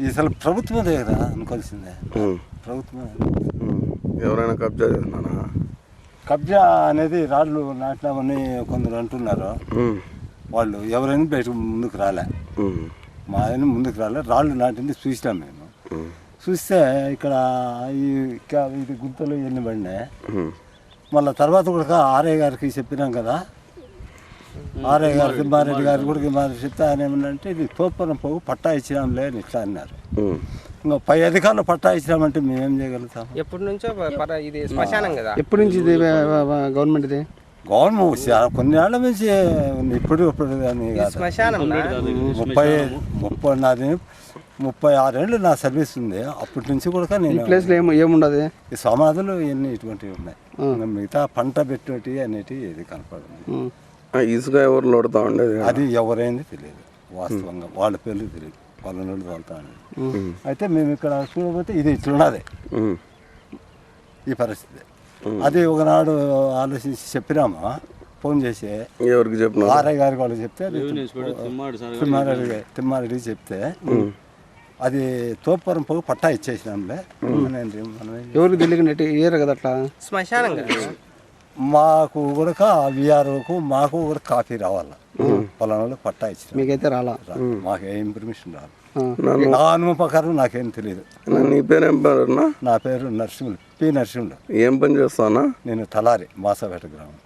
అసలు ప్రభుత్వం దగ్గర అనుకోవాల్సిందే. ప్రభుత్వం ఎవరైనా కబ్జా చేస్తున్నానా? కబ్జా అనేది రాళ్ళు నాటినామని కొందరు అంటున్నారు. వాళ్ళు ఎవరైనా బయట ముందుకు రాలే, మా ఆయన ముందుకు రాలే. రాళ్ళు నాటింది చూసినాం మేము. చూస్తే ఇక్కడ ఇది గుంతలు ఎన్ని పడినాయి. మళ్ళీ తర్వాత కూడా ఆర్ఐ గారికి చెప్పినాం కదా, ఆర్ఐ గారు తిమ్మారెడ్డి గారు కూడా చెప్తే ఆయన ఏమన్నంటే ఇది తోపురం పోగు పట్టా ఇచ్చినాంలే అని ఇట్లా అన్నారు. ఇంకా పై అధికారులు పట్టా ఇచ్చినామంటే మేమేం చేయగలుగుతాం? ఎప్పటి నుంచో ఇది శ్మశానం కదా. ఎప్పటి నుంచి ఇది గవర్నమెంట్ ఇది? గవర్నమెంట్ కొన్ని ఏళ్ల నుంచి ఇప్పుడు అని శ్మశానం 36 ఏళ్ళు నా సర్వీస్ ఉంది. అప్పటి నుంచి కూడా నేను ప్లేస్లో ఏముండదు, ఈ సమాధులు ఇవన్నీ ఇటువంటివి ఉన్నాయి. మిగతా పంట పెట్టేటి అనేటివి ఏది కనపడదు. ఇసుక ఎవరు లోడుతా ఉండేది? అది ఎవరైంది తెలియదు, వాస్తవంగా వాళ్ళ పేర్లు తెలియదు, వాళ్ళ నుండి తోలుతా ఉండేది. అయితే మేము ఇక్కడ చూడబోతే ఇది ఇట్లున్నది ఈ పరిస్థితి. అది ఒకనాడు ఆలోచించి చెప్పినామా, ఫోన్ చేసి ఎవరికి చెప్పిన? ఆర్ఐ గారికి వాళ్ళు చెప్తే తిమ్మారెడ్డికి చెప్తే అది తోపురం పోగు పట్టా ఇచ్చేసినాంలే. ఎవరికి తెలియకుండా ఏరు కదా అట్లా శ్మశానం కదా. మాకు కూడా విఆర్ఓకు మాకు కూడా కాపీ రావాల, పొలంలో పట్టా ఇచ్చిన. మీకైతే రాలా? మాకేం పర్మిషన్ రాదు. నా అనుభవం ప్రకారం నాకేం తెలియదు. నీ పేరేం పేరు? నా పేరు నరసింహులు, పి నరసింహులు. ఏం పని చేస్తానా? నేను తలారి మాసాపేట గ్రామం.